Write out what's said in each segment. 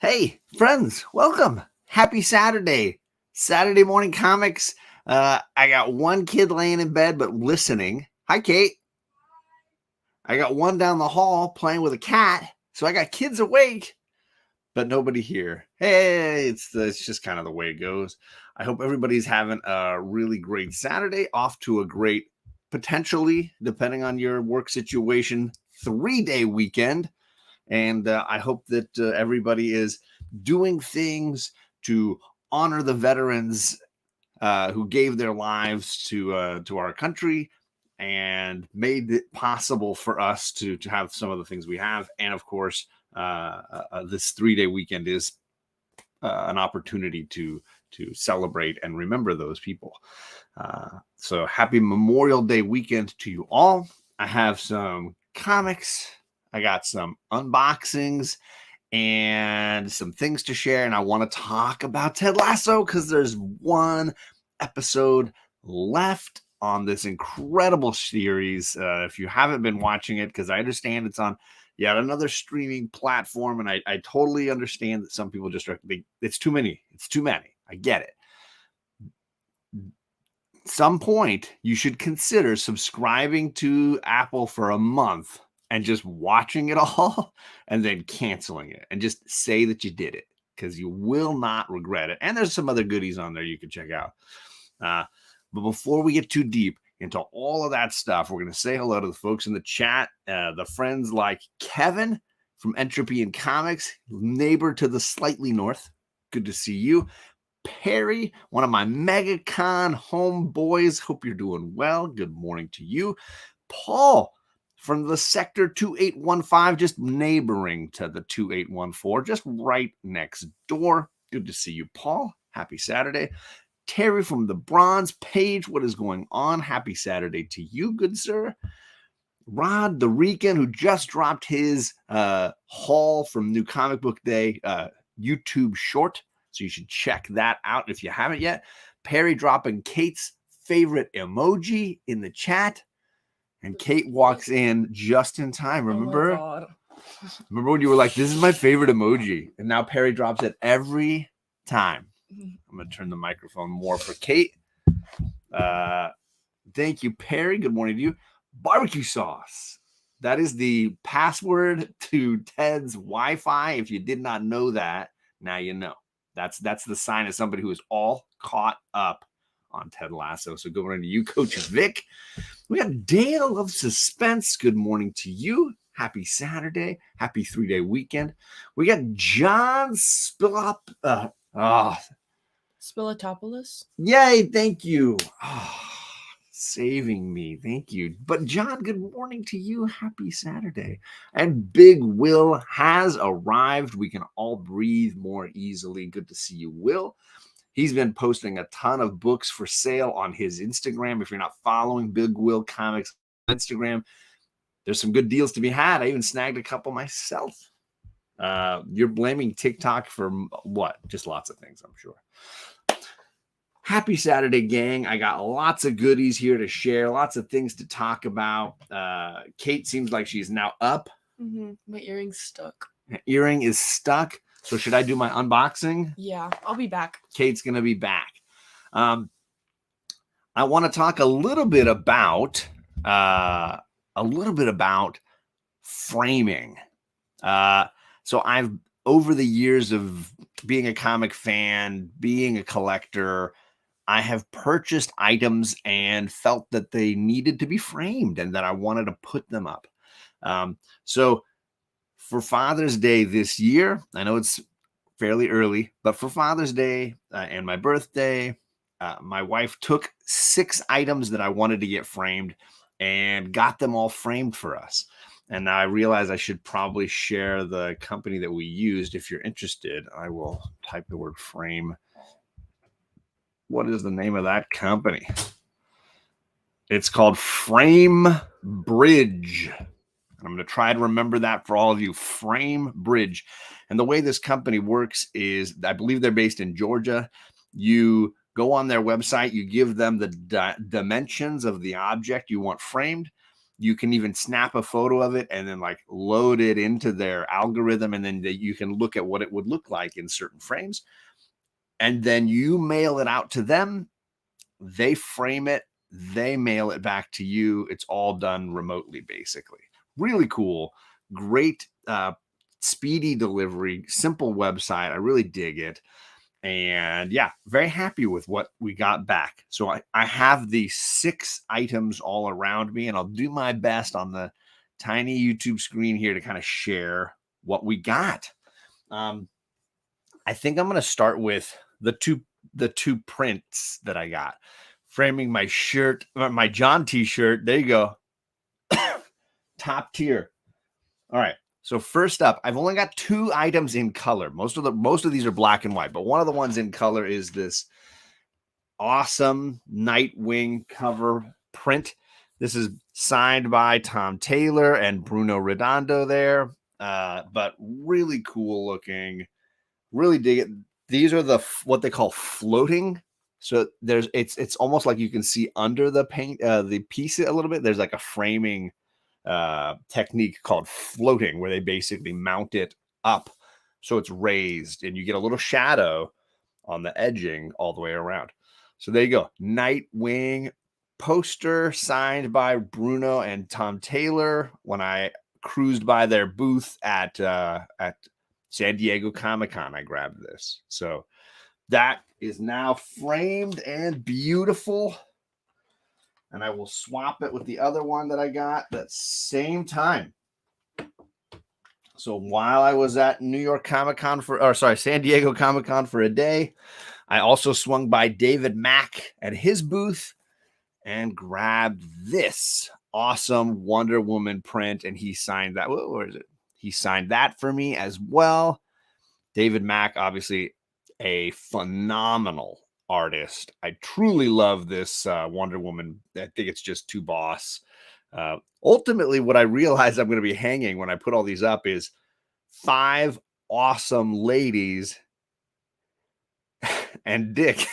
Hey, friends, welcome. Happy Saturday. Saturday morning comics. I got one kid laying in bed but listening. Hi, Kate. I got one down the hall playing with a cat. So I got kids awake, but nobody here. Hey, it's just kind of the way it goes. I hope everybody's having a really great Saturday, off to a great, potentially, depending on your work situation, 3-day weekend. And I hope that everybody is doing things to honor the veterans who gave their lives to our country and made it possible for us to have some of the things we have. And of course, this 3-day weekend is an opportunity to celebrate and remember those people. So happy Memorial Day weekend to you all. I have some comics. I got some unboxings and some things to share. And I want to talk about Ted Lasso because there's one episode left on this incredible series. If you haven't been watching it, because I understand it's on yet another streaming platform, and I totally understand that some people just it's too many. It's too many. I get it. Some point you should consider subscribing to Apple for a month and just watching it all and then canceling it and just say that you did it, because you will not regret it. And there's some other goodies on there you can check out. But before we get too deep into all of that stuff, we're going to say hello to the folks in the chat, the friends like Kevin from Entropy and Comics, neighbor to the slightly north. Good to see you. Perry, one of my MegaCon homeboys. Hope you're doing well. Good morning to you. Paul from the Sector 2815, just neighboring to the 2814, just right next door. Good to see you, Paul. Happy Saturday. Terry from the Bronze Page, what is going on? Happy Saturday to you, good sir. Rod the Rican, who just dropped his haul from New Comic Book Day YouTube short. So you should check that out if you haven't yet. Perry dropping Kate's favorite emoji in the chat. And Kate walks in just in time. Remember? Oh Remember when you were like, this is my favorite emoji? And now Perry drops it every time. I'm going to turn the microphone more for Kate. Thank you, Perry. Good morning to you. Barbecue sauce. That is the password to Ted's Wi-Fi. If you did not know that, now you know. That's the sign of somebody who is all caught up on Ted Lasso. So go on to you, Coach Vic. We got Dale of Suspense. Good morning to you. Happy Saturday. Happy 3-day weekend. We got John Spilotopoulos. Yay, thank you. Saving me. Thank you. But John, good morning to you. Happy Saturday. And Big Will has arrived. We can all breathe more easily. Good to see you, Will. He's been posting a ton of books for sale on his Instagram. If you're not following Big Will Comics on Instagram, there's some good deals to be had. I even snagged a couple myself. You're blaming TikTok for what? Just lots of things, I'm sure. Happy Saturday, gang. I got lots of goodies here to share, lots of things to talk about. Kate seems like she's now up. My earring's stuck. Earring is stuck. So should I do my unboxing? Yeah, I'll be back. Kate's going to be back. I want to talk a little bit about framing. So I've, over the years of being a comic fan, being a collector, I have purchased items and felt that they needed to be framed and that I wanted to put them up. So for Father's Day this year, I know it's fairly early, but for Father's Day and my birthday, my wife took 6 items that I wanted to get framed and got them all framed for us. And now I realize I should probably share the company that we used. If you're interested, I will type the word frame. What is the name of that company? It's called Frame Bridge. And I'm going to try to remember that for all of you. Frame Bridge. And the way this company works is, I believe they're based in Georgia. You go on their website, you give them the dimensions of the object you want framed. You can even snap a photo of it and then like load it into their algorithm, and then you can look at what it would look like in certain frames. And then you mail it out to them. They frame it, they mail it back to you. It's all done remotely, basically. Really cool. Great, speedy delivery, simple website. I really dig it. And yeah, very happy with what we got back. So I have the 6 items all around me, and I'll do my best on the tiny YouTube screen here to kind of share what we got. I think I'm going to start with the two prints that I got. Framing my shirt, my John t-shirt. There you go. Top tier. All right. So first up, I've only got 2 items in color. Most of these are black and white, but one of the ones in color is this awesome Nightwing cover print. This is signed by Tom Taylor and Bruno Redondo there, but really cool looking. Really dig it. These are what they call floating. So it's almost like you can see under the paint, the piece a little bit. There's like a framing technique called floating, where they basically mount it up so it's raised, and you get a little shadow on the edging all the way around. So there you go. Nightwing poster signed by Bruno and Tom Taylor. When I cruised by their booth at San Diego Comic-Con, I grabbed this. So that is now framed and beautiful. And I will swap it with the other one that I got that same time. So while I was at San Diego Comic-Con for a day, I also swung by David Mack at his booth and grabbed this awesome Wonder Woman print, and he signed that. Where is it? He signed that for me as well. David Mack, obviously a phenomenal artist. I truly love this Wonder Woman. I think it's just too boss. Ultimately, what I realize I'm going to be hanging when I put all these up is 5 awesome ladies and Dick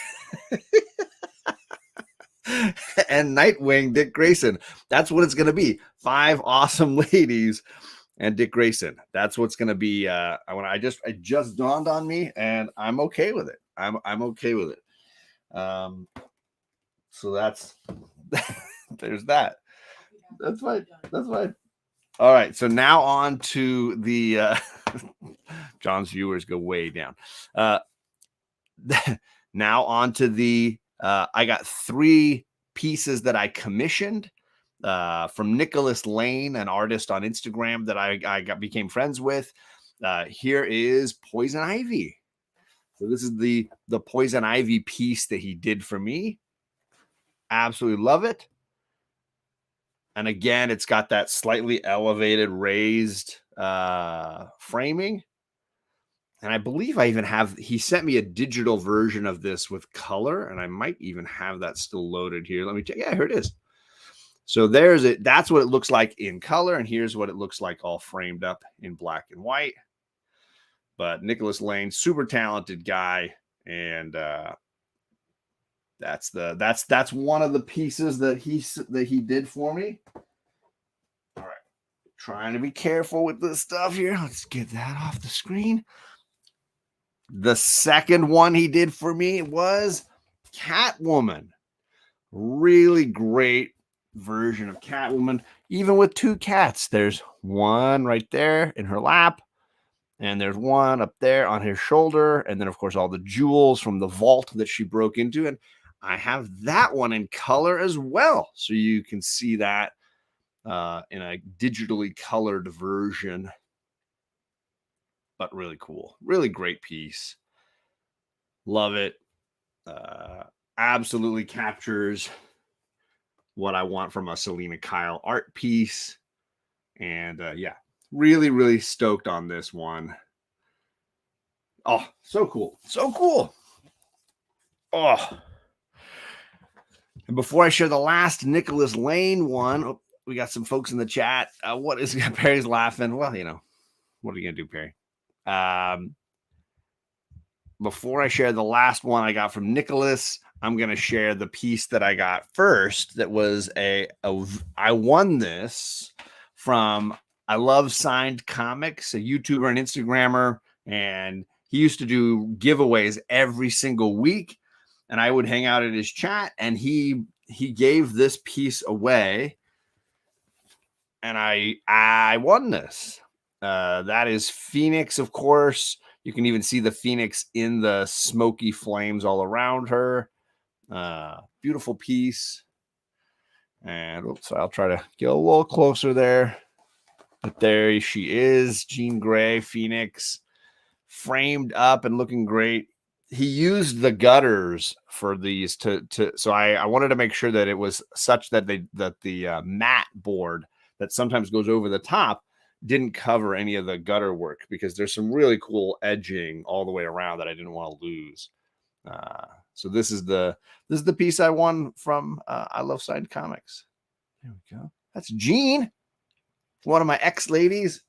and Nightwing, Dick Grayson. That's what it's going to be. 5 awesome ladies and Dick Grayson. That's what's going to be. It just dawned on me, and I'm okay with it. I'm okay with it. So that's there's that. That's fine. That's fine. All right. So now on to the John's viewers go way down. Now on to the I got 3 pieces that I commissioned from Nicholas Lane, an artist on Instagram that I became friends with. Here is Poison Ivy. So this is the Poison Ivy piece that he did for me. Absolutely love it. And again, it's got that slightly elevated, raised framing. And I believe I even he sent me a digital version of this with color, and I might even have that still loaded here. Let me check. Yeah, here it is. So there's it. That's what it looks like in color. And here's what it looks like all framed up in black and white. But Nicholas Lane, super talented guy. And that's one of the pieces that he did for me. All right. Trying to be careful with this stuff here. Let's get that off the screen. The second one he did for me was Catwoman. Really great version of Catwoman, even with 2 cats. There's one right there in her lap, and there's one up there on his shoulder, and then of course all the jewels from the vault that she broke into. And I have that one in color as well, so you can see that in a digitally colored version. But really cool, really great piece. Love it. Absolutely captures what I want from a Selena Kyle art piece. And yeah, really, really stoked on this one. Oh, so cool. So cool. Oh. And before I share the last Nicholas Lane one, we got some folks in the chat. What is Perry's laughing? Well, what are you going to do, Perry? before I share the last one I got from Nicholas, I'm going to share the piece that I got first. That was I won this from I Love Signed Comics, a YouTuber and Instagrammer, and he used to do giveaways every single week, and I would hang out at his chat, and he gave this piece away, and I won this. That is Phoenix, of course. You can even see the Phoenix in the smoky flames all around her. Beautiful piece. And oops, I'll try to get a little closer there. But there she is, Jean Grey, Phoenix, framed up and looking great. He used the gutters for these so I wanted to make sure that it was such that the mat board that sometimes goes over the top didn't cover any of the gutter work, because there's some really cool edging all the way around that I didn't want to lose. So this is the piece I won from I Love Signed Comics. There we go. That's Jean, one of my ex-ladies.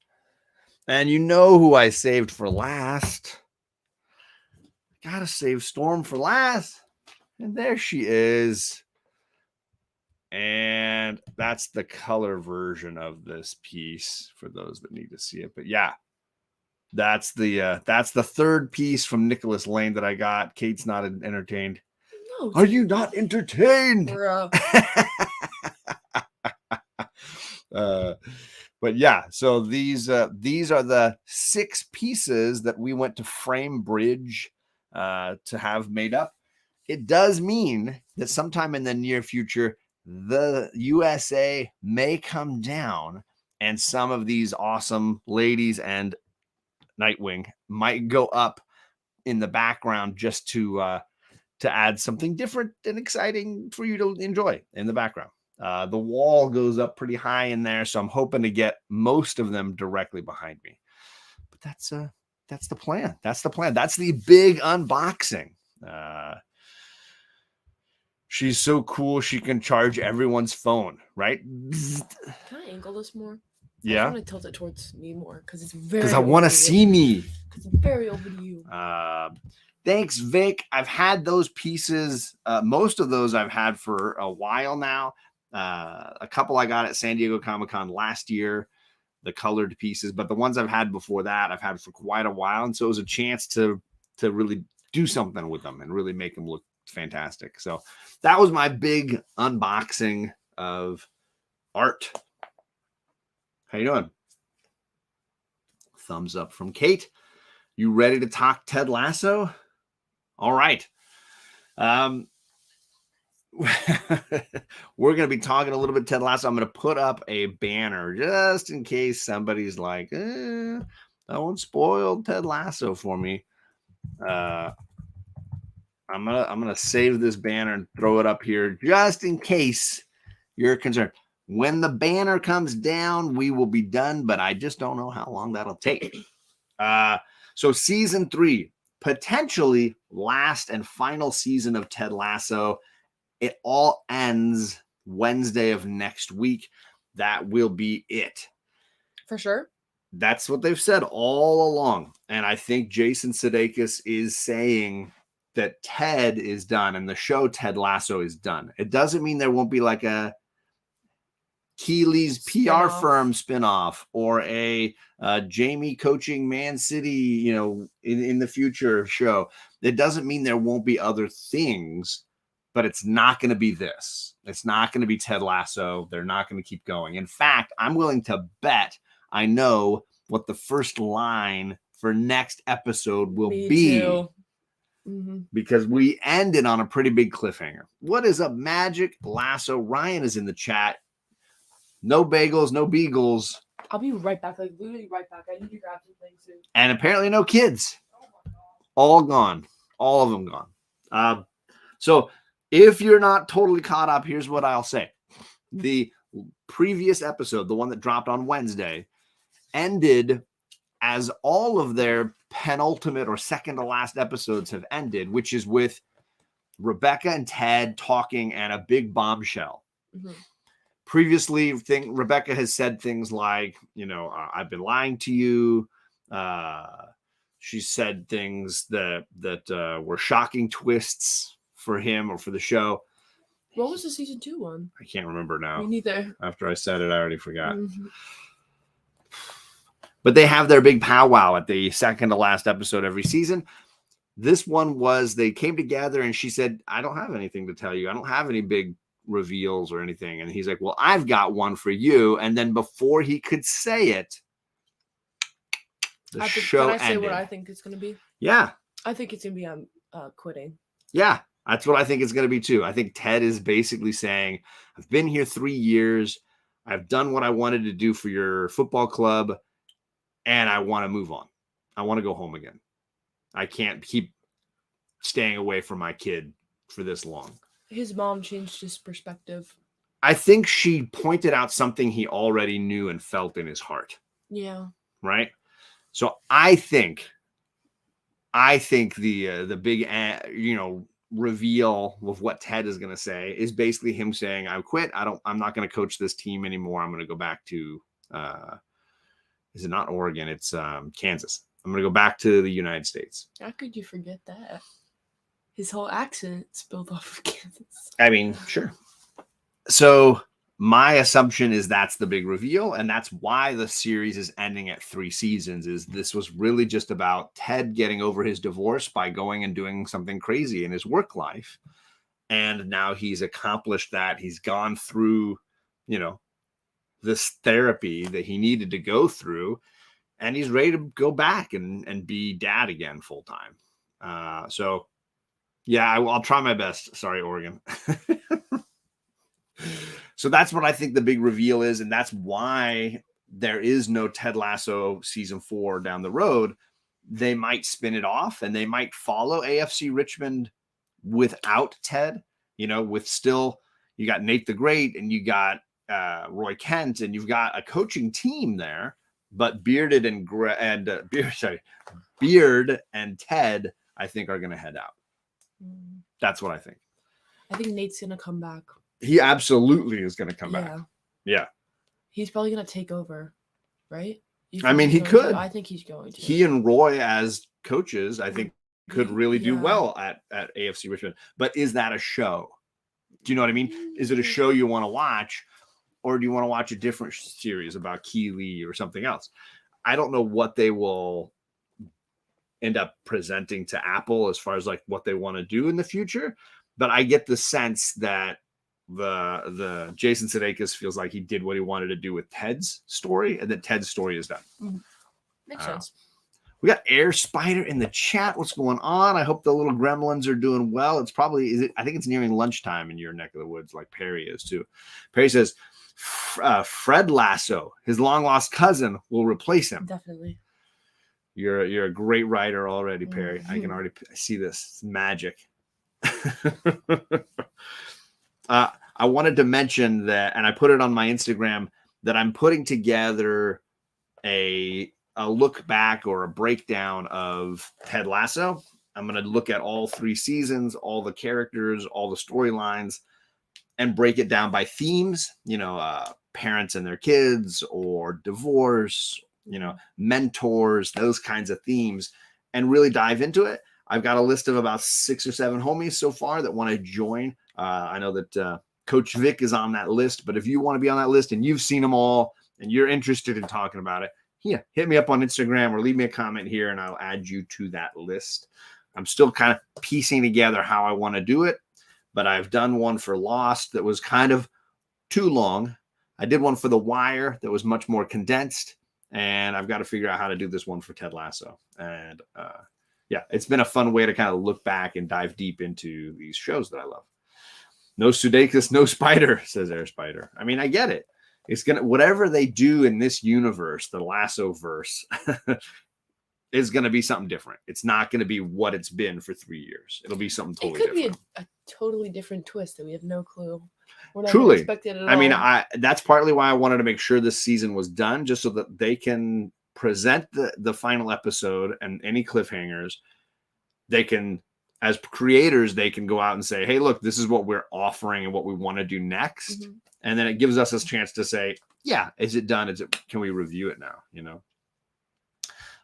And you know who I saved for last. Gotta save Storm for last. And there she is. And that's the color version of this piece for those that need to see it. But yeah, that's the third piece from Nicholas Lane that I got. Kate's not entertained. No. Are you not entertained? But yeah, so these are the 6 pieces that we went to Frame Bridge to have made up. It does mean that sometime in the near future, the USA may come down, and some of these awesome ladies and Nightwing might go up in the background just to add something different and exciting for you to enjoy in the background. The wall goes up pretty high in there, so I'm hoping to get most of them directly behind me. But that's the plan. That's the plan. That's the big unboxing. She's so cool. She can charge everyone's phone, right? Can I angle this more? Yeah. I want to tilt it towards me more because it's very. Because I want to see me. It's very over to you. Thanks, Vic. I've had those pieces. Most of those I've had for a while now. A couple I got at San Diego Comic-Con last year, the colored pieces, but the ones I've had before that, I've had for quite a while. And so it was a chance to really do something with them and really make them look fantastic. So that was my big unboxing of art. How you doing? Thumbs up from Kate. You ready to talk Ted Lasso? All right. We're going to be talking a little bit Ted Lasso. I'm going to put up a banner just in case somebody's like, don't spoil Ted Lasso for me. I'm gonna save this banner and throw it up here just in case you're concerned. When the banner comes down, we will be done, but I just don't know how long that'll take. So season 3, potentially last and final season of Ted Lasso. It all ends Wednesday of next week. That will be it. For sure. That's what they've said all along. And I think Jason Sudeikis is saying that Ted is done and the show Ted Lasso is done. It doesn't mean there won't be like a Keeley's PR firm spinoff or a Jamie coaching Man City, in the future show. It doesn't mean there won't be other things, but it's not going to be this. It's not going to be Ted Lasso. They're not going to keep going. In fact, I'm willing to bet I know what the first line for next episode will be. Too. Mm-hmm. Because we ended on a pretty big cliffhanger. What is up, Magic Lasso? Ryan is in the chat. No bagels, no beagles. I'll be right back. Like literally right back. I need to grab some things soon. And apparently no kids. All gone. All of them gone. So if you're not totally caught up, here's what I'll say. The previous episode, the one that dropped on Wednesday, ended as all of their penultimate or second to last episodes have ended, which is with Rebecca and Ted talking and a big bombshell. Mm-hmm. Previously, Rebecca has said things like, I've been lying to you. She said things that were shocking twists for him or for the show. What was the season 2 one? I can't remember now. Me neither. After I said it, I already forgot. Mm-hmm. But they have their big powwow at the second to last episode every season. This one was they came together and she said, I don't have anything to tell you. I don't have any big reveals or anything. And he's like, well, I've got one for you. And then before he could say it, the show ended. Can I say what I think it's going to be? Yeah. I think it's going to be quitting. Yeah. That's what I think it's going to be too. I think Ted is basically saying, I've been here 3 years. I've done what I wanted to do for your football club. And I want to move on. I want to go home again. I can't keep staying away from my kid for this long. His mom changed his perspective. I think she pointed out something he already knew and felt in his heart. Yeah. Right? So I think the big, reveal of what Ted is going to say is basically him saying, I quit. I'm not going to coach this team anymore. I'm going to go back to, is it not Oregon? It's Kansas. I'm going to go back to the United States. How could you forget that? His whole accent's built off of Kansas. I mean, sure. So my assumption is that's the big reveal, and that's why the series is ending at 3 seasons, is this was really just about Ted getting over his divorce by going and doing something crazy in his work life. And now he's accomplished that. He's gone through, this therapy that he needed to go through, and he's ready to go back and be dad again full time. So yeah, I'll try my best. Sorry, Oregon. So that's what I think the big reveal is. And that's why there is no Ted Lasso season 4 down the road. They might spin it off and they might follow AFC Richmond without Ted, with still, you got Nate the Great and you got Roy Kent and you've got a coaching team there, but Beard and Ted, I think, are going to head out. That's what I think. I think Nate's going to come back. He absolutely is going to come back. Yeah. He's probably going to take over, right? I mean, he could. I think he's going to. He and Roy as coaches, I think, could really do well at AFC Richmond. But is that a show? Do you know what I mean? Is it a show you want to watch, or do you want to watch a different series about Keeley or something else? I don't know what they will end up presenting to Apple as far as like what they want to do in the future. But I get the sense that the Jason Sudeikis feels like he did what he wanted to do with Ted's story, and that Ted's story is done. Makes sense. We got Air Spider in the chat. What's going on? I hope the little gremlins are doing well. It's probably, I think it's nearing lunchtime in your neck of the woods, like Perry is too. Perry says, Fred Lasso, his long lost cousin, will replace him. Definitely. You're a great writer already, Perry. I can already see this. It's magic. I wanted to mention that, and I put it on my Instagram, that I'm putting together a look back or a breakdown of Ted Lasso. I'm going to look at all 3 seasons, all the characters, all the storylines, and break it down by themes, parents and their kids, or divorce, mentors, those kinds of themes, and really dive into it. I've got a list of about 6 or 7 homies so far that want to join. I know that Coach Vic is on that list, but if you want to be on that list and you've seen them all and you're interested in talking about it, hit me up on Instagram or leave me a comment here and I'll add you to that list. I'm still kind of piecing together how I want to do it, but I've done one for Lost that was kind of too long. I did one for The Wire that was much more condensed, and I've got to figure out how to do this one for Ted Lasso. And it's been a fun way to kind of look back and dive deep into these shows that I love. No Sudeikis, no Spider, says Air Spider. I mean, I get it. It's going to, whatever they do in this universe, the Lasso verse, is going to be something different. It's not going to be what it's been for 3 years. It'll be something totally different. It could be a totally different twist that we have no clue. We're not Truly. expected at all. I mean, that's partly why I wanted to make sure this season was done, just so that they can present the final episode and any cliffhangers. They can, as creators, they can go out and say, hey, look, this is what we're offering and what we want to do next. Mm-hmm. And then it gives us a chance to say, yeah, is it done? Can we review it now?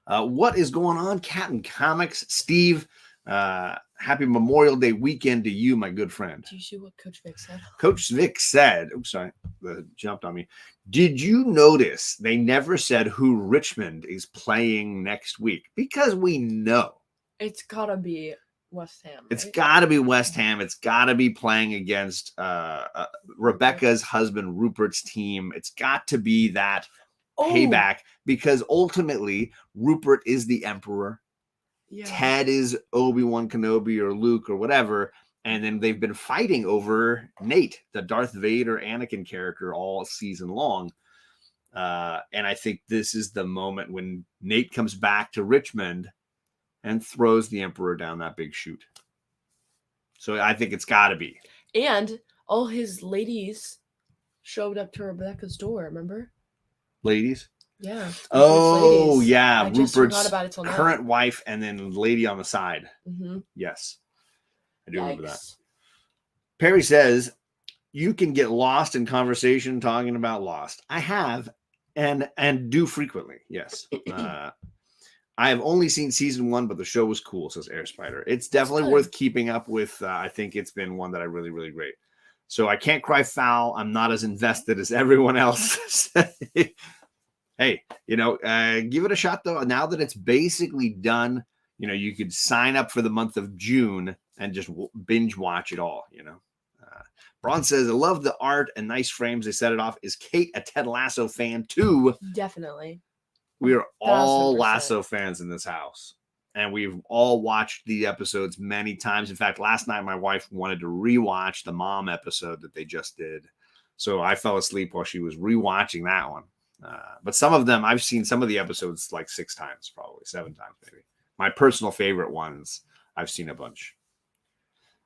What is going on, Captain Comics? Steve, happy Memorial Day weekend to you, my good friend. Do you see what Coach Vic said? Coach Vic said, oops, sorry, that jumped on me. Did you notice they never said who Richmond is playing next week? Because we know. It's gotta be West Ham. Right? It's got to be West Ham. It's got to be playing against Rebecca's husband Rupert's team. It's got to be that payback because ultimately Rupert is the emperor. Yeah. Ted is Obi-Wan Kenobi or Luke or whatever. And then they've been fighting over Nate, the Darth Vader Anakin character, all season long. And I think this is the moment when Nate comes back to Richmond and throws the Emperor down that big chute. So I think it's got to be. And all his ladies showed up to Rebecca's door, remember? Ladies? Yeah. Oh, yeah. I just forgot about it till now. Current wife and then lady on the side. Mm-hmm. Yes. I do remember that. Perry says, you can get lost in conversation talking about Lost. I have and do frequently. Yes. I have only seen season 1, but the show was cool, says Air Spider. It's definitely worth keeping up with. I think it's been one that I really, really great. So I can't cry foul. I'm not as invested as everyone else. Hey, give it a shot, though. Now that it's basically done, you could sign up for the month of June and just binge watch it all, Braun says, I love the art and nice frames. They set it off. Is Kate a Ted Lasso fan, too? Definitely. We are all 1000%. Lasso fans in this house, and we've all watched the episodes many times. In fact, last night, my wife wanted to rewatch the mom episode that they just did. So I fell asleep while she was rewatching that one. But some of them, I've seen some of the episodes like 6 times, probably 7 times, maybe. My personal favorite ones, I've seen a bunch.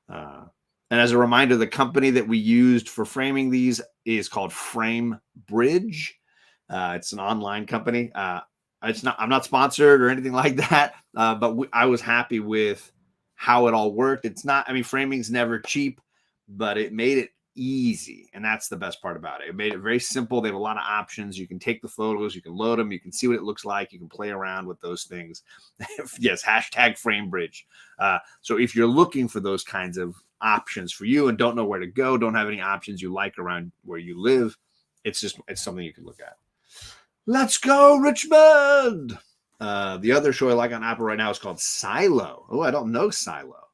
And as a reminder, the company that we used for framing these is called Frame Bridge. It's an online company. I'm not sponsored or anything like that. But I was happy with how it all worked. Framing's never cheap, but it made it easy. And that's the best part about it. It made it very simple. They have a lot of options. You can take the photos, you can load them, you can see what it looks like. You can play around with those things. Yes. #FrameBridge. So if you're looking for those kinds of options for you and don't know where to go, don't have any options you like around where you live, it's something you can look at. Let's go, Richmond. The other show I like on Apple right now is called Silo. Oh, I don't know Silo.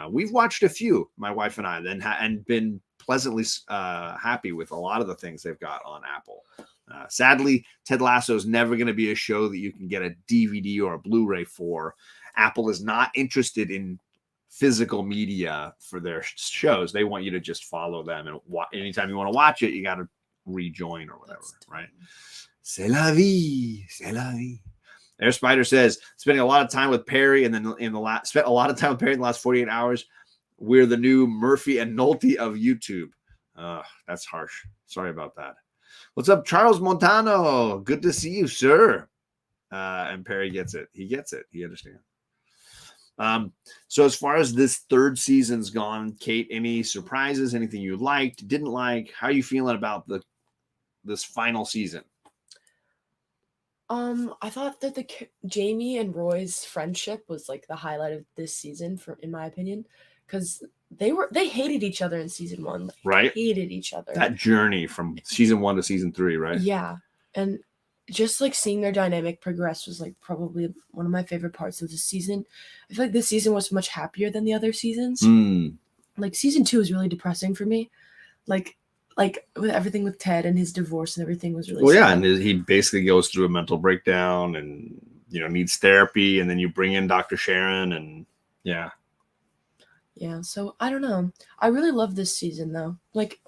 We've watched a few, my wife and I, and been pleasantly happy with a lot of the things they've got on Apple. Sadly, Ted Lasso is never going to be a show that you can get a DVD or a Blu-ray for. Apple is not interested in physical media for their shows. They want you to just follow them, and anytime you want to watch it, you got to rejoin or whatever, right? C'est la vie. C'est la vie. Air Spider says, spending a lot of time with Perry and then spent a lot of time with Perry in the last 48 hours. We're the new Murphy and Nolte of YouTube. That's harsh. Sorry about that. What's up, Charles Montano? Good to see you, sir. And Perry gets it. He gets it. He understands. So as far as this 3rd season's gone, Kate, any surprises? Anything you liked, didn't like? How are you feeling about this final season? I thought that the Jamie and Roy's friendship was like the highlight of this season, in my opinion, because they hated each other in season 1, right? Hated each other. That journey from season 1 to season 3, right? Yeah, and just like seeing their dynamic progress was like probably one of my favorite parts of the season. I feel like this season was much happier than the other seasons. Like season 2 was really depressing for me, like with everything with Ted and his divorce and everything was really sad. Yeah, and he basically goes through a mental breakdown and needs therapy, and then you bring in Dr. Sharon, and yeah. So I don't know. I really love this season though. Like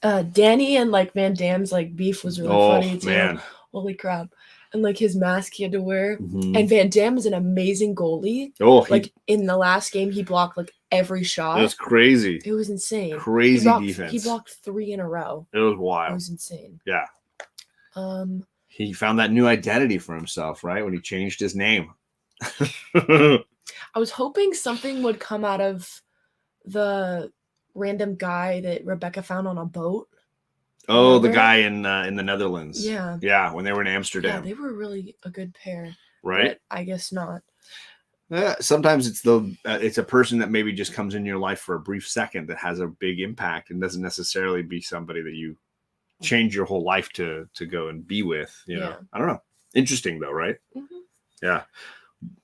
Danny and like Van Damme's like beef was really funny too. Man. Holy crap. And like his mask he had to wear. Mm-hmm. And Van Damme is an amazing goalie. In the last game he blocked like every shot. It was crazy. It was insane. Crazy defense. He blocked 3 in a row. It was wild. It was insane. Yeah. He found that new identity for himself, right? When he changed his name. I was hoping something would come out of the random guy that Rebecca found on a boat. Oh, the guy in the Netherlands. Yeah. Yeah, when they were in Amsterdam. Yeah, they were really a good pair. Right. But I guess not. Sometimes it's a person that maybe just comes in your life for a brief second that has a big impact and doesn't necessarily be somebody that you change your whole life to go and be with. You know, I don't know. Interesting though, right? Mm-hmm. Yeah.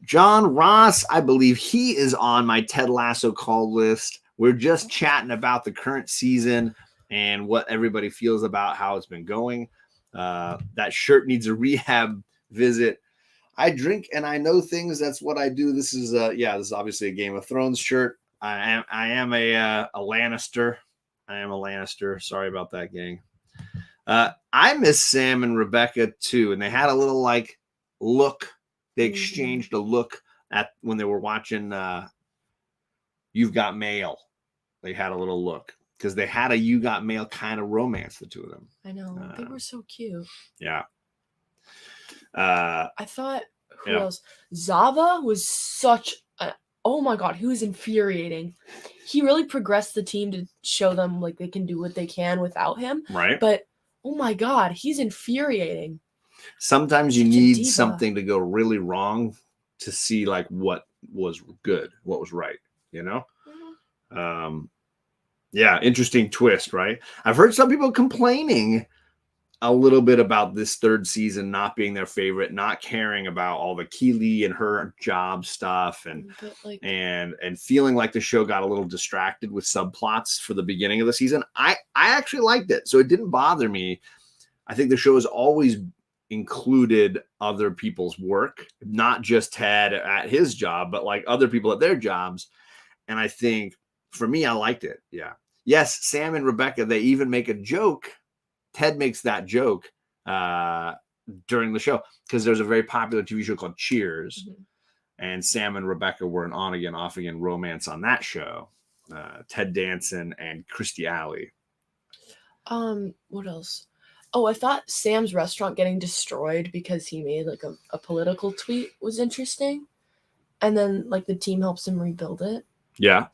John Ross, I believe he is on my Ted Lasso call list. We're just chatting about the current season and what everybody feels about how it's been going. That shirt needs a rehab visit. I drink and I know things. That's what I do. This is this is obviously a Game of Thrones shirt. I am a Lannister. I am a Lannister. Sorry about that, gang. I miss Sam and Rebecca too, and they had a little like look. They exchanged a look at when they were watching You've Got Mail. They had a little look because they had a You Got Mail kind of romance, the two of them. I know. They were so cute. Yeah. I thought, who else? Zava was such a, oh my God, he was infuriating. He really progressed the team to show them like they can do what they can without him. Right. But, oh my God, he's infuriating. Sometimes you need something to go really wrong to see like what was good, what was right, you know? Mm-hmm. Yeah, interesting twist, right? I've heard some people complaining a little bit about this third season not being their favorite, not caring about all the Keely and her job stuff, and feeling like the show got a little distracted with subplots for the beginning of the season. I actually liked it, so it didn't bother me. I think the show has always included other people's work, not just Ted at his job, but like other people at their jobs. And I think for me, I liked it. Yeah. Yes, Sam and Rebecca, they even make a joke. Ted makes that joke during the show because there's a very popular TV show called Cheers. Mm-hmm. And Sam and Rebecca were an on again, off again romance on that show. Ted Danson and Kirstie Alley. What else? Oh, I thought Sam's restaurant getting destroyed because he made like a political tweet was interesting. And then like the team helps him rebuild it. Yeah.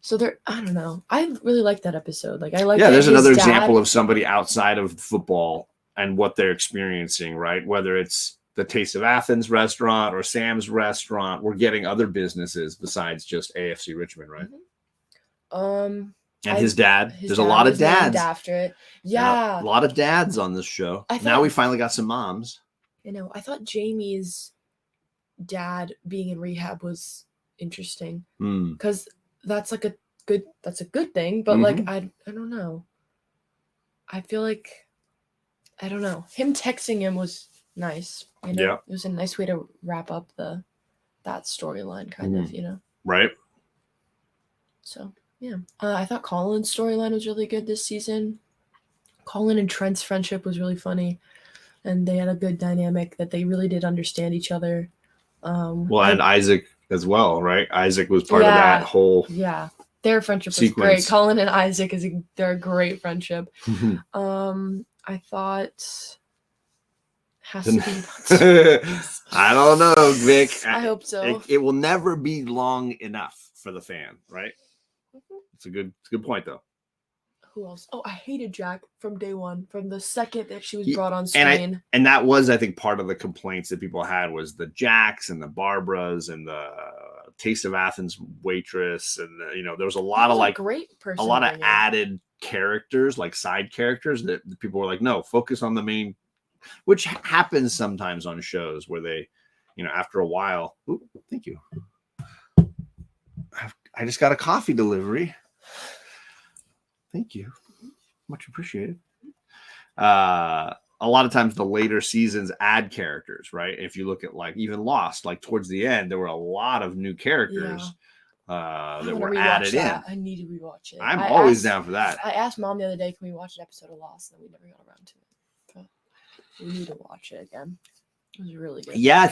So I don't know. I really like that episode. Like I like. Yeah, there's another example of somebody outside of football and what they're experiencing, right? Whether it's the Taste of Athens restaurant or Sam's restaurant, we're getting other businesses besides just AFC Richmond, right? Mm-hmm. And his dad. There's a lot of dads after it. Yeah. A lot of dads on this show. Now we finally got some moms. I know. I thought Jamie's dad being in rehab was interesting because that's like a good thing. But like I don't know. I feel like I don't know. Him texting him was nice. You know, it was a nice way to wrap up that storyline, kind of. You know, right? So. Yeah, I thought Colin's storyline was really good this season. Colin and Trent's friendship was really funny, and they had a good dynamic that they really did understand each other. And Isaac as well, right? Isaac was part of that whole their friendship sequence. Was great. Colin and Isaac they're a great friendship. I thought has to be. I don't know, Vic. I hope so. It will never be long enough for the fan, right? It's a good point though. Who else? Oh, I hated Jack from day one, from the second that she was brought on screen. And that was, I think, part of the complaints that people had was the Jacks and the Barbaras and the Taste of Athens waitress, and there was a lot of great person, a lot of added characters, like side characters that people were like, no, focus on the main, which happens sometimes on shows where they, after a while. Ooh, thank you. I just got a coffee delivery. Thank you. Much appreciated. A lot of times the later seasons add characters, right? If you look at like even Lost, like towards the end, there were a lot of new characters that were added in. I need to rewatch it. I'm always down for that. I asked Mom the other day, can we watch an episode of Lost? And we never got around to it. But we need to watch it again. It was really good. Yeah, I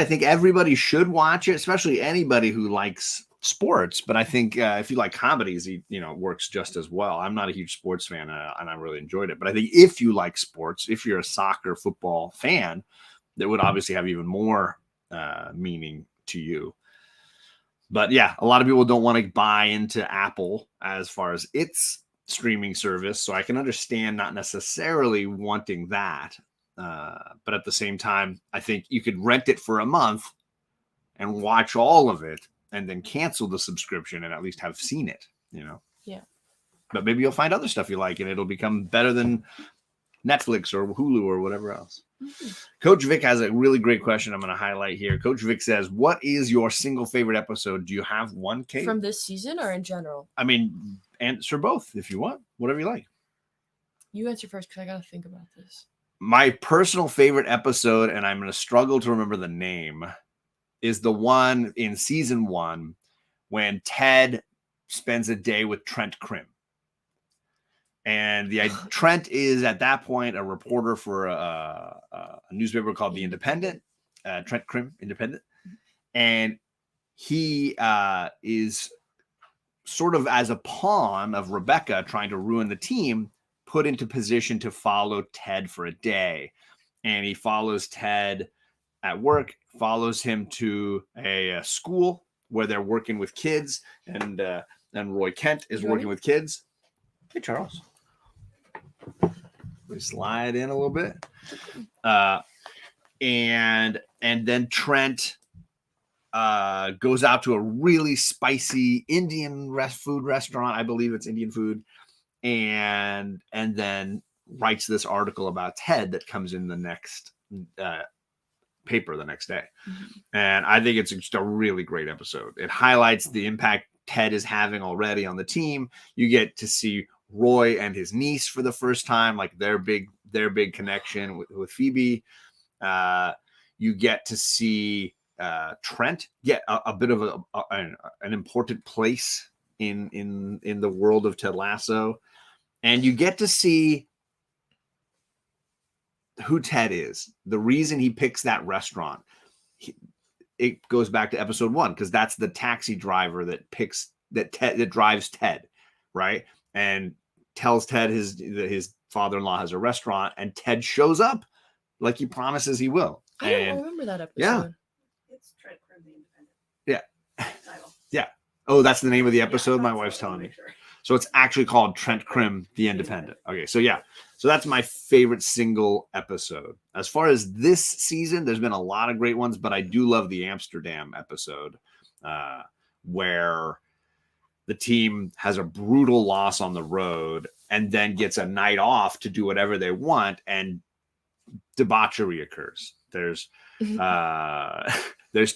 think everybody should watch it, especially anybody who likes sports. But I think if you like comedies, it works just as well. I'm not a huge sports fan, and I really enjoyed it. But I think if you like sports, if you're a soccer, football fan, that would obviously have even more meaning to you. But yeah, a lot of people don't want to buy into Apple as far as its streaming service. So I can understand not necessarily wanting that. But at the same time, I think you could rent it for a month and watch all of it and then cancel the subscription and at least have seen it, Yeah. But maybe you'll find other stuff you like and it'll become better than Netflix or Hulu or whatever else. Mm-hmm. Coach Vic has a really great question I'm going to highlight here. Coach Vic says, what is your single favorite episode? Do you have one, Kate? From this season or in general? I mean, answer both if you want, whatever you like. You answer first because I got to think about this. My personal favorite episode, and I'm going to struggle to remember the name, is the one in season 1 when Ted spends a day with Trent Krim. And Trent is at that point a reporter for a newspaper called The Independent, Trent Krim Independent. And he is sort of as a pawn of Rebecca trying to ruin the team, put into position to follow Ted for a day. And he follows Ted at work, follows him to a school where they're working with kids. And Roy Kent is working with kids. Hey, Charles. We slide in a little bit. And then Trent goes out to a really spicy Indian food restaurant. I believe it's Indian food. And then writes this article about Ted that comes in the next paper the next day. Mm-hmm. And I think it's just a really great episode. It highlights the impact Ted is having already on the team. You get to see Roy and his niece for the first time, like their big connection with Phoebe. You get to see Trent get a bit of an important place in the world of Ted Lasso, and you get to see who Ted is. The reason he picks that restaurant, it goes back to episode 1 because that's the taxi driver that drives Ted, right? And tells Ted his father-in-law has a restaurant, and Ted shows up like he promises he will. I don't remember that episode. Yeah. It's Trent Krim the Independent. Yeah. Title. Yeah. Oh, that's the name of the episode? My wife's telling me. Sure. So it's actually called Trent Krim the Independent. Okay, so yeah. So that's my favorite single episode. As far as this season, there's been a lot of great ones, but I do love the Amsterdam episode where the team has a brutal loss on the road and then gets a night off to do whatever they want, and debauchery occurs. There's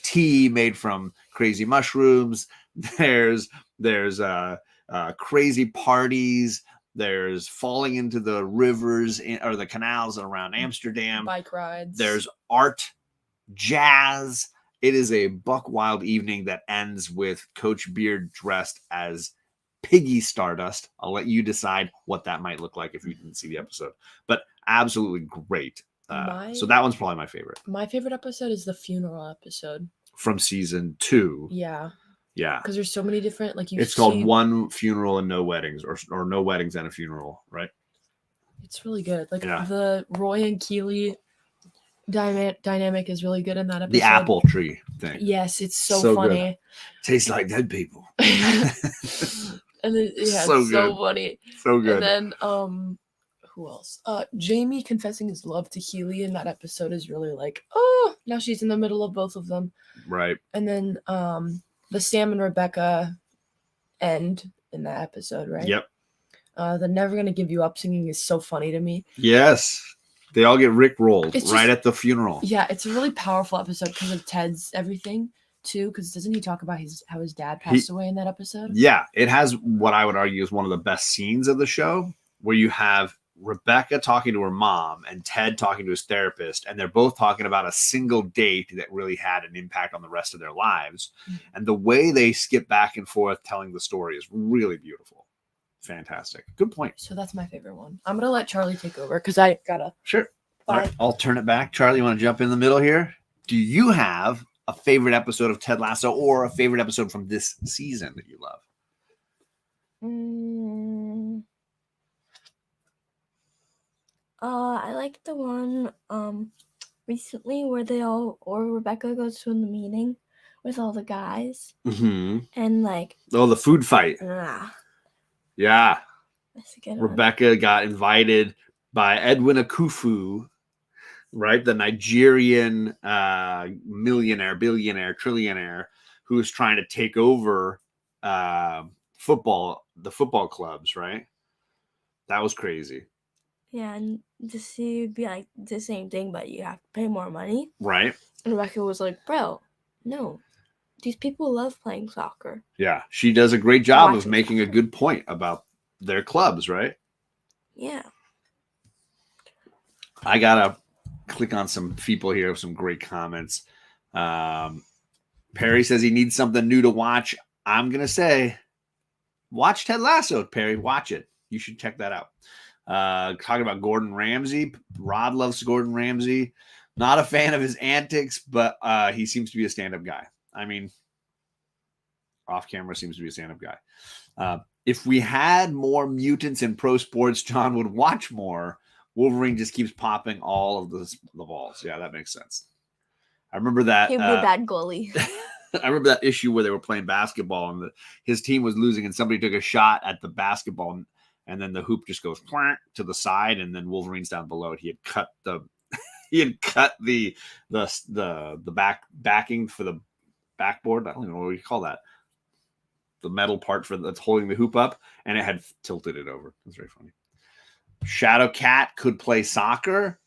tea made from crazy mushrooms. There's crazy parties. There's falling into the rivers or the canals around Amsterdam. Bike rides. There's art, jazz. It is a buck wild evening that ends with Coach Beard dressed as Piggy Stardust. I'll let you decide what that might look like if you didn't see the episode. But absolutely great. So that one's probably my favorite. My favorite episode is the funeral episode. From season 2. Yeah. Yeah. Because there's so many different, it's called One Funeral and No Weddings, or No Weddings and a Funeral, right? It's really good. The Roy and Keely dynamic is really good in that episode. The apple tree thing. Yes, it's so funny. Good. Tastes like dead people. And then, yeah, so it's so funny. So good. And then who else? Jamie confessing his love to Keely in that episode is really like, oh, now she's in the middle of both of them. Right. And then the Sam and Rebecca end in that episode, right? Yep. The Never Gonna Give You Up singing is so funny to me. Yes. They all get rickrolled at the funeral. Yeah, it's a really powerful episode because of Ted's everything, too, because doesn't he talk about how his dad passed away in that episode? Yeah, it has what I would argue is one of the best scenes of the show, where you have Rebecca talking to her mom and Ted talking to his therapist, and they're both talking about a single date that really had an impact on the rest of their lives. Mm-hmm. And the way they skip back and forth telling the story is really beautiful. Fantastic. Good point. So that's my favorite one. I'm going to let Charlie take over because I gotta. Sure. All right, I'll turn it back. Charlie, you want to jump in the middle here? Do you have a favorite episode of Ted Lasso or a favorite episode from this season that you love? I like the one recently where Rebecca goes to the meeting with all the guys. Mm-hmm. And the food fight. Yeah. That's a good Rebecca got invited by Edwin Akufu right? The Nigerian millionaire, billionaire, trillionaire who was trying to take over the football clubs, right? That was crazy. Yeah, and to see it'd be like the same thing, but you have to pay more money. Right. And Rebecca was like, bro, no. These people love playing soccer. Yeah. She does a great job of Watching making a soccer. good point about their clubs, right? Yeah. I got to click on some people here with some great comments. Perry says he needs something new to watch. I'm going to say, watch Ted Lasso, Perry. Watch it. You should check that out. Talking about Gordon Ramsay. Rod loves Gordon Ramsay. Not a fan of his antics, but he seems to be a stand-up guy. I mean, off camera seems to be a stand-up guy. If we had more mutants in pro sports, John would watch more. Wolverine just keeps popping all of the balls. Yeah, that makes sense. I remember that. He'd be a bad goalie. I remember that issue where they were playing basketball and his team was losing and somebody took a shot at the basketball and then the hoop just goes to the side and then Wolverine's down below it. He had cut the backing for the backboard. I don't even know what you call that. The metal part that's holding the hoop up, and it had tilted it over. That's very funny. Shadow Cat could play soccer.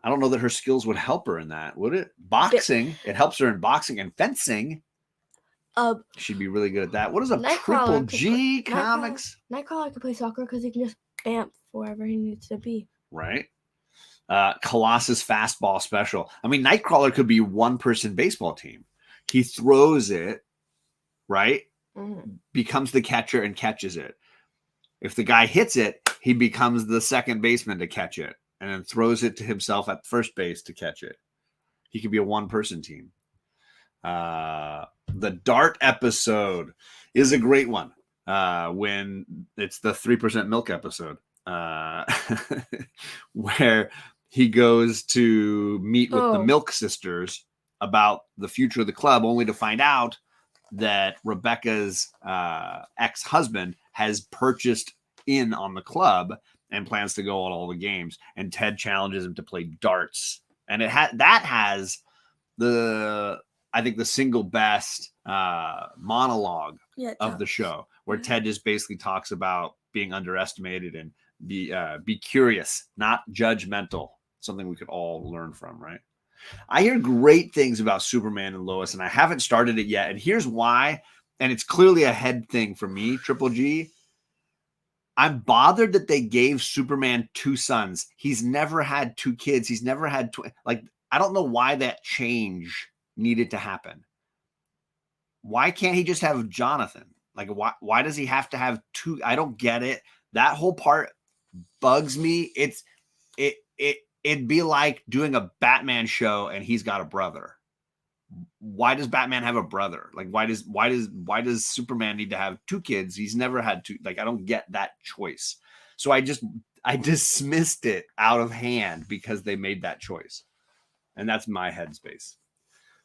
I don't know that her skills would help her in that, would it? Boxing, it helps her in boxing and fencing. She'd be really good at that. What is a Triple G comics? Nightcrawler could play soccer because he can just bamf wherever he needs to be. Right. Colossus fastball special. I mean, Nightcrawler could be one-person baseball team. He throws it, right? Mm-hmm. Becomes the catcher and catches it. If the guy hits it, he becomes the second baseman to catch it and then throws it to himself at first base to catch it. He could be a one-person team. The Dart episode is a great one when it's the 3% milk episode where he goes to meet with the Milk Sisters about the future of the club, only to find out that Rebecca's ex-husband has purchased in on the club and plans to go on all the games. And Ted challenges him to play darts. And that has I think the single best monologue of the show, where Ted just basically talks about being underestimated and be curious, not judgmental. Something we could all learn from, right? I hear great things about Superman and Lois, and I haven't started it yet. And here's why. And it's clearly a head thing for me, Triple G. I'm bothered that they gave Superman 2 sons. He's never had 2 kids. He's never had I don't know why that change needed to happen. Why can't he just have Jonathan? Like, why does he have to have 2? I don't get it. That whole part bugs me. It'd be like doing a Batman show and he's got a brother. Why does Batman have a brother? Like, why does Superman need to have 2 kids? He's never had 2. Like, I don't get that choice. So I dismissed it out of hand because they made that choice. And that's my headspace.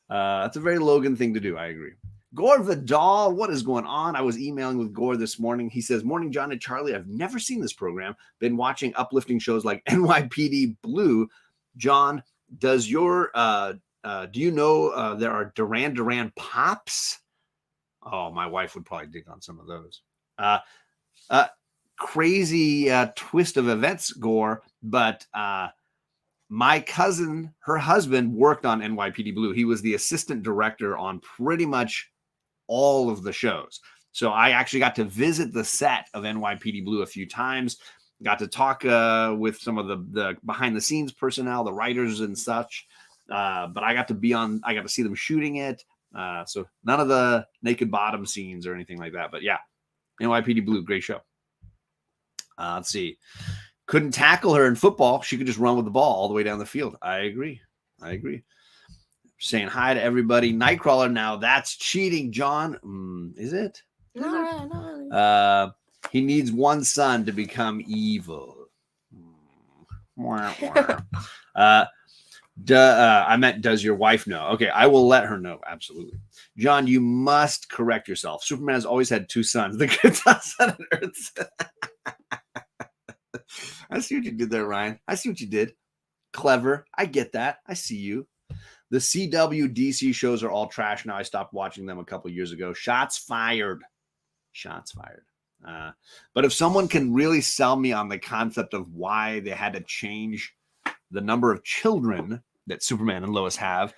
That's a very Logan thing to do. I agree. Gore Vidal, what is going on? I was emailing with Gore this morning. He says, "Morning, John and Charlie. I've never seen this program. Been watching uplifting shows like NYPD Blue. John, does your do you know there are Duran Duran Pops?" Oh, my wife would probably dig on some of those. Crazy twist of events, Gore, but my cousin, her husband, worked on NYPD Blue. He was the assistant director on pretty much all of the shows. So I actually got to visit the set of NYPD Blue a few times, got to talk with some of the behind the scenes personnel, the writers and such. But I got to see them shooting it. So none of the naked bottom scenes or anything like that. But yeah, NYPD Blue, great show. Let's see. Couldn't tackle her in football. She could just run with the ball all the way down the field. I agree. Saying hi to everybody. Nightcrawler now. That's cheating, John. Is it? Not really. He needs 1 son to become evil. I meant, does your wife know? Okay, I will let her know. Absolutely. John, you must correct yourself. Superman has always had 2 sons. The kids on Sun and Earth. I see what you did there, Ryan. I see what you did. Clever. I get that. I see you. The CW DC shows are all trash now. I stopped watching them a couple years ago. Shots fired. Shots fired. But if someone can really sell me on the concept of why they had to change the number of children that Superman and Lois have,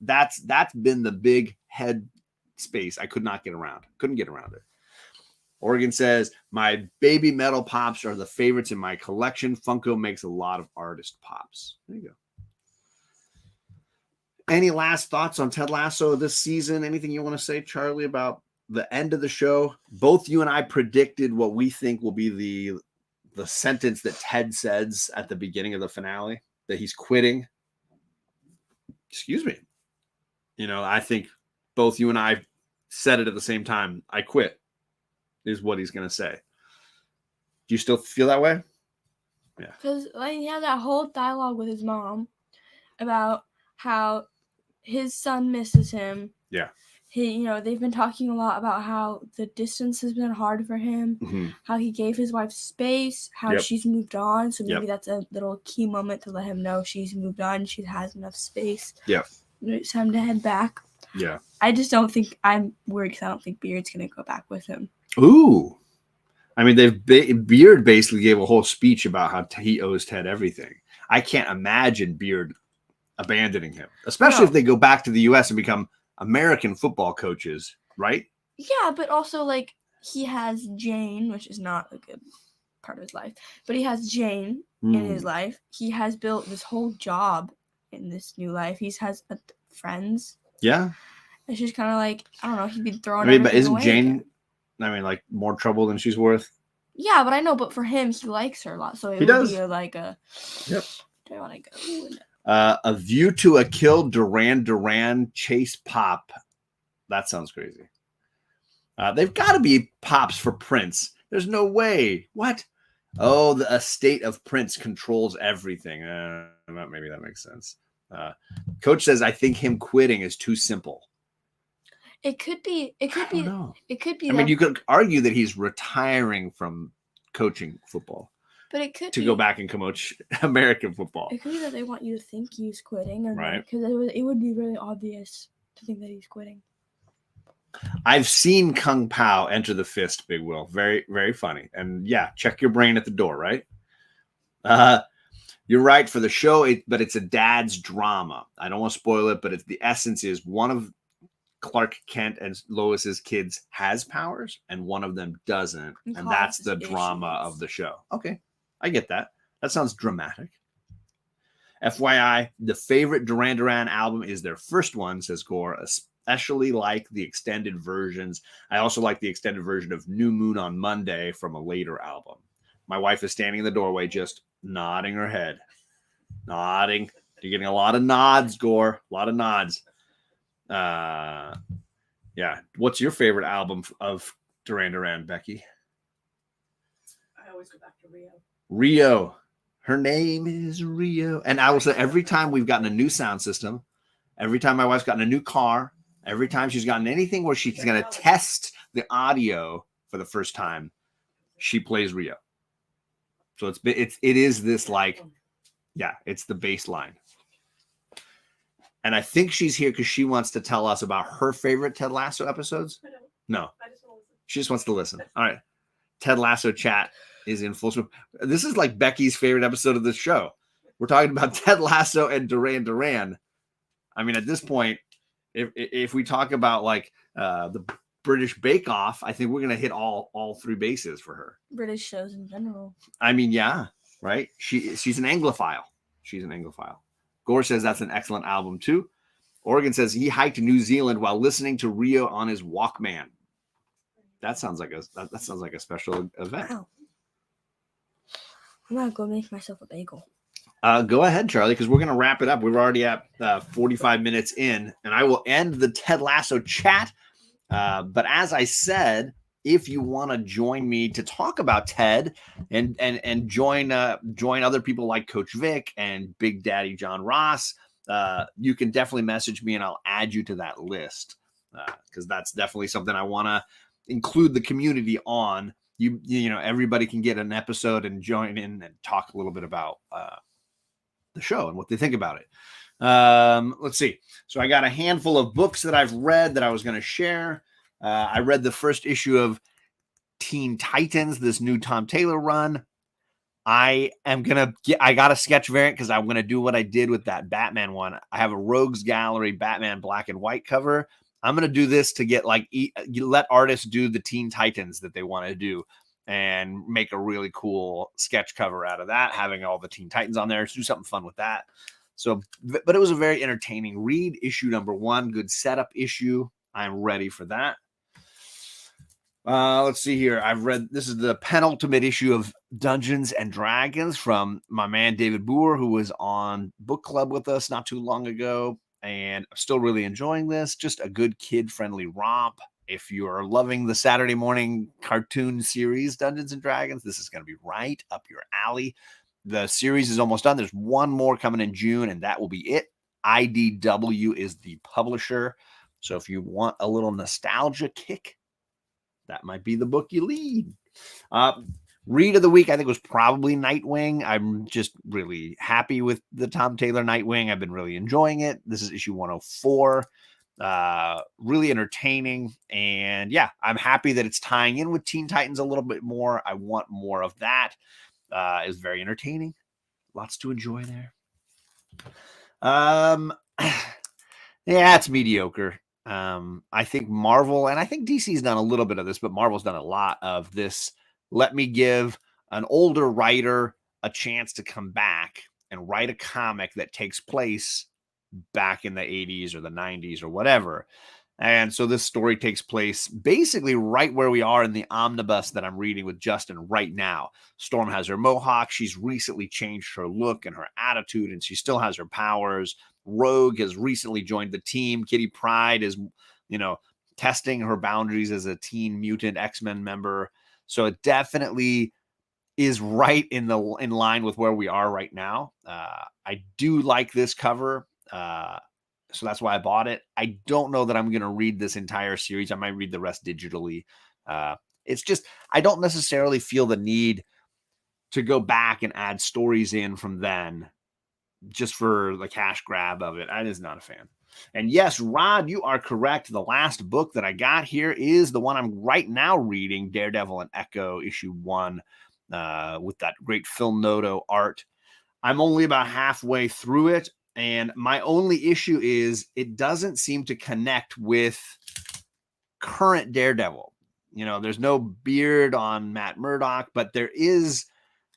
that's been the big head space I couldn't get around it. Oregon says, my baby metal pops are the favorites in my collection. Funko makes a lot of artist pops. There you go. Any last thoughts on Ted Lasso this season? Anything you want to say, Charlie, about the end of the show? Both you and I predicted what we think will be the sentence that Ted says at the beginning of the finale, that he's quitting. Excuse me. I think both you and I said it at the same time. I quit is what he's going to say. Do you still feel that way? Yeah. Because he had that whole dialogue with his mom about how his son misses him. Yeah. They've been talking a lot about how the distance has been hard for him, how he gave his wife space, how she's moved on. So maybe that's a little key moment to let him know she's moved on. She has enough space. Yeah. It's time to head back. Yeah. I just don't think, I'm worried because I don't think Beard's going to go back with him. Ooh. I mean, Beard basically gave a whole speech about how he owes Ted everything. I can't imagine Beard abandoning him, especially if they go back to the U.S. and become American football coaches, right? Yeah, but also, he has Jane, which is not a good part of his life, but he has Jane in his life. He has built this whole job in this new life. He has friends. Yeah. It's just kind of I don't know, he'd be throwing but isn't away Jane, again. More trouble than she's worth? Yeah, but I know, but for him, he likes her a lot, so it would be yep. Do I want to go? A View to a Kill, Duran Chase Pop. That sounds crazy. They've got to be pops for Prince. There's no way. What? Oh, the estate of Prince controls everything. Maybe that makes sense. Coach says, I think him quitting is too simple. It could be. It could be. Know. It could be. I mean, you could argue that he's retiring from coaching football. But it could to go back and coach American football. It could be that they want you to think he's quitting, right? Because it would be really obvious to think that he's quitting. I've seen Kung Pao enter the fist, Big Will. Very, very funny. And yeah, check your brain at the door, right? You're right for the show, but it's a dad's drama. I don't want to spoil it, but the essence is one of Clark Kent and Lois's kids has powers, and one of them doesn't, and that's the drama of the show. Okay. I get that. That sounds dramatic. FYI, the favorite Duran Duran album is their first one, says Gore, especially like the extended versions. I also like the extended version of New Moon on Monday from a later album. My wife is standing in the doorway just nodding her head. Nodding. You're getting a lot of nods, Gore. A lot of nods. Yeah. What's your favorite album of Duran Duran, Becky? I always go back to Rio. Rio. Her name is Rio. And I will say every time we've gotten a new sound system, every time my wife's gotten a new car, every time she's gotten anything where she's going to test the audio for the first time, she plays Rio. So it is this it's the bass line. And I think she's here because she wants to tell us about her favorite Ted Lasso episodes. No, she just wants to listen. All right. Ted Lasso chat is in full swing. This is like Becky's favorite episode of the show. We're talking about Ted Lasso and Duran Duran. I mean, at this point, if we talk about the British Bake Off, I think we're going to hit all three bases for her. British shows in general. I mean, yeah, right? She's an Anglophile. She's an Anglophile. Gore says that's an excellent album too. Oregon says he hiked to New Zealand while listening to Rio on his Walkman. That sounds like a special event. Wow. I'm gonna go make myself a bagel. Go ahead, Charlie, because we're going to wrap it up. We're already at 45 minutes in, and I will end the Ted Lasso chat. But as I said, if you want to join me to talk about Ted and join other people like Coach Vic and Big Daddy John Ross, you can definitely message me and I'll add you to that list because that's definitely something I want to include the community on. You know, everybody can get an episode and join in and talk a little bit about the show and what they think about it. Let's see. So I got a handful of books that I've read that I was going to share. I read the first issue of Teen Titans, this new Tom Taylor run. I got a sketch variant because I'm going to do what I did with that Batman one. I have a Rogues Gallery Batman black and white cover. I'm going to do this to get let artists do the Teen Titans that they want to do and make a really cool sketch cover out of that, having all the Teen Titans on there. Do something fun with that. So, but it was a very entertaining read. Issue number 1, good setup issue. I'm ready for that. Let's see here. This is the penultimate issue of Dungeons and Dragons from my man David Boer, who was on book club with us not too long ago. And I'm still really enjoying this. Just a good kid-friendly romp. If you're loving the Saturday morning cartoon series Dungeons and Dragons, this is going to be right up your alley. The series is almost done. There's one more coming in June, and that will be it. IDW is the publisher. So if you want a little nostalgia kick, that might be the book you lead. Read of the week, I think, was probably Nightwing. I'm just really happy with the Tom Taylor Nightwing. I've been really enjoying it. This is issue 104. Really entertaining. And yeah, I'm happy that it's tying in with Teen Titans a little bit more. I want more of that. It's very entertaining. Lots to enjoy there. Yeah, it's mediocre. I think Marvel, and I think DC's done a little bit of this, but Marvel's done a lot of this. Let me give an older writer a chance to come back and write a comic that takes place back in the 80s or the 90s or whatever. And so this story takes place basically right where we are in the omnibus that I'm reading with Justin right now. Storm has her mohawk. She's recently changed her look and her attitude, and she still has her powers. Rogue has recently joined the team. Kitty Pryde is, testing her boundaries as a teen mutant X-Men member. So it definitely is right in line with where we are right now. I do like this cover. So that's why I bought it. I don't know that I'm going to read this entire series. I might read the rest digitally. It's just, I don't necessarily feel the need to go back and add stories in from then just for the cash grab of it. I was not a fan. And yes, Rod, you are correct. The last book that I got here is the one I'm right now reading, Daredevil and Echo, issue 1, with that great Phil Noto art. I'm only about halfway through it. And my only issue is it doesn't seem to connect with current Daredevil. There's no beard on Matt Murdock, but there is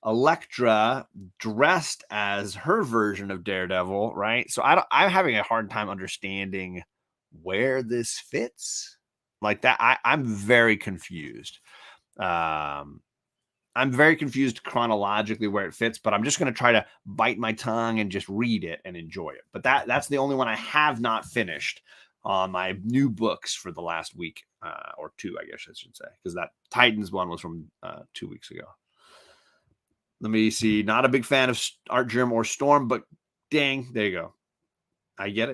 Elektra dressed as her version of Daredevil, right? So I'm having a hard time understanding where this fits. Like that, I'm very confused. I'm very confused chronologically where it fits, but I'm just going to try to bite my tongue and just read it and enjoy it. But that's the only one I have not finished on my new books for the last week or 2, I guess I should say, because that Titans one was from 2 weeks ago. Let me see. Not a big fan of Art Germ or Storm, but dang, there you go. I get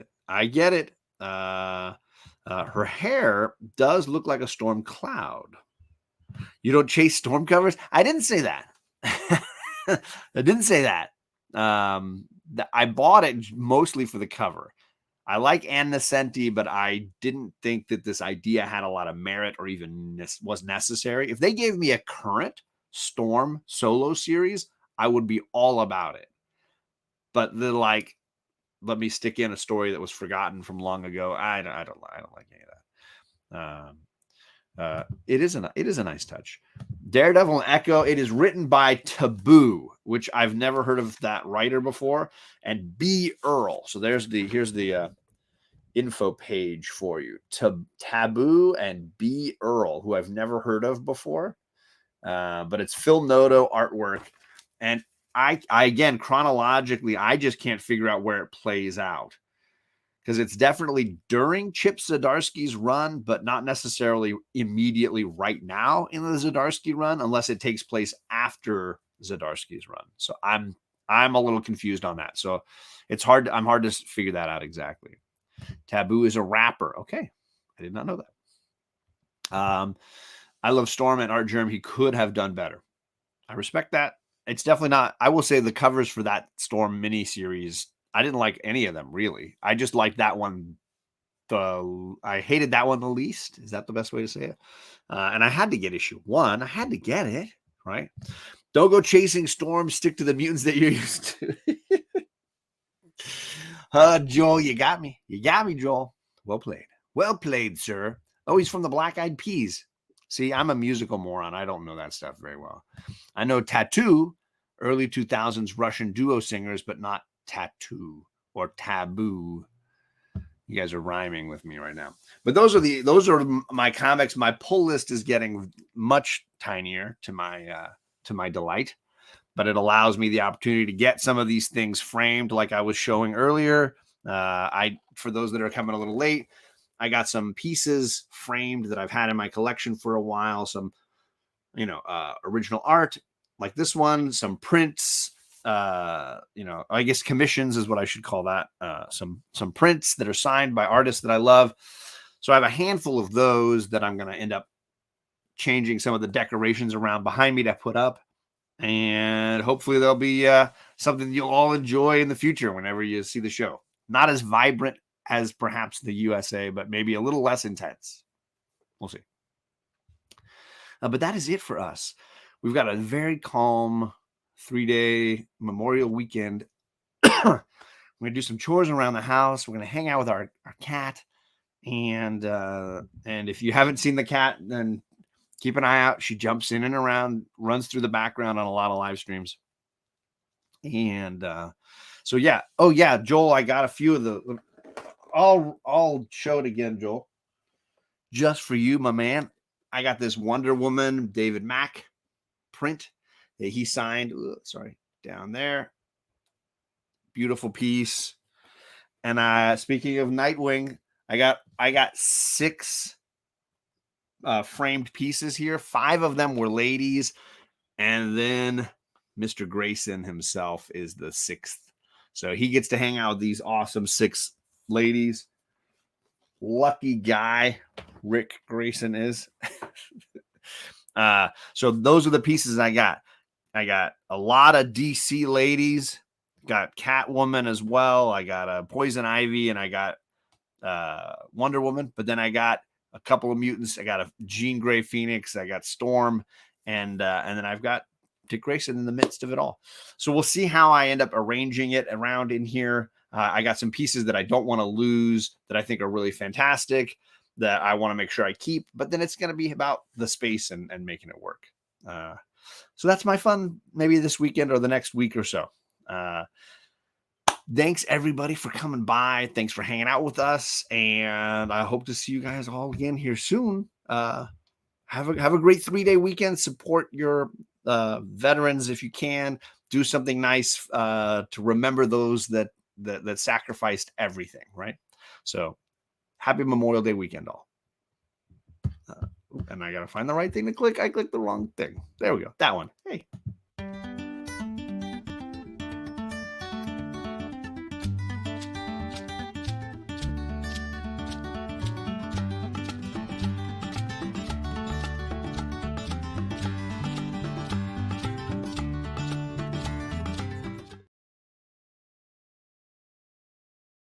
it. Her hair does look like a storm cloud. You don't chase storm covers? I didn't say that. I didn't say that. I bought it mostly for the cover. I like Ann Nesenti, but I didn't think that this idea had a lot of merit or even was necessary. If they gave me a current Storm solo series, I would be all about it. But let me stick in a story that was forgotten from long ago. I don't like any of that. It is a nice touch. Daredevil and Echo. It is written by Taboo, which I've never heard of that writer before, and B. Earl. So here's the info page for you. Taboo and B. Earl, who I've never heard of before, but it's Phil Noto artwork, and I again chronologically I just can't figure out where it plays out. Because it's definitely during Chip Zdarsky's run, but not necessarily immediately right now in the Zdarsky run, unless it takes place after Zdarsky's run. So I'm a little confused on that. So it's hard. I'm hard to figure that out exactly. Taboo is a rapper. Okay, I did not know that. I love Storm and Art Germ. He could have done better. I respect that. it's definitely not. I will say the covers for that Storm miniseries, I didn't like any of them really. I just liked that one. I hated that one the least. Is that the best way to say it? And I had to get issue 1. I had to get it, right? Don't go chasing storms. Stick to the mutants that you're used to. Joel, you got me. You got me, Joel. Well played. Well played, sir. Oh, he's from the Black Eyed Peas. See, I'm a musical moron. I don't know that stuff very well. I know Tattoo, early 2000s Russian duo singers, but not Tattoo or Taboo. You guys are rhyming with me right now. But those are my comics. My pull list is getting much tinier to my delight, but it allows me the opportunity to get some of these things framed like I was showing earlier. For those that are coming a little late, I got some pieces framed that I've had in my collection for a while, some original art like this one, some prints, I guess commissions is what I should call that. Some prints that are signed by artists that I love. So I have a handful of those that I'm going to end up changing some of the decorations around behind me to put up. And hopefully there'll be something you'll all enjoy in the future whenever you see the show. Not as vibrant as perhaps the USA, but maybe a little less intense. We'll see. But that is it for us. We've got a very calm 3-day Memorial weekend. We're going to do some chores around the house. We're going to hang out with our cat. And if you haven't seen the cat, then keep an eye out. She jumps in and around, runs through the background on a lot of live streams. And so, yeah. Oh, yeah, Joel, I got a few of the... I'll show it again, Joel. Just for you, my man. I got this Wonder Woman David Mack print that he signed. Down there. Beautiful piece. And speaking of Nightwing, I got 6 framed pieces here. 5 of them were ladies, and then Mr. Grayson himself is the 6th. So he gets to hang out with these awesome 6 ladies. Lucky guy Rick Grayson is. So those are the pieces I got. I got a lot of DC ladies. Got Catwoman as well. I got a Poison Ivy, and I got Wonder Woman. But then I got a couple of mutants. I got a Jean Grey Phoenix. I got Storm, and then I've got Dick Grayson in the midst of it all. So we'll see how I end up arranging it around in here. I got some pieces that I don't want to lose that I think are really fantastic that I want to make sure I keep. But then it's going to be about the space and making it work. So that's my fun maybe this weekend or the next week or so. Thanks everybody for coming by. Thanks for hanging out with us. And I hope to see you guys all again here soon. Have a great 3-day weekend. Support your veterans if you can. Do something nice to remember those that sacrificed everything, right? So happy Memorial Day weekend all. And I got to find the right thing to click. I clicked the wrong thing. There we go. That one. Hey.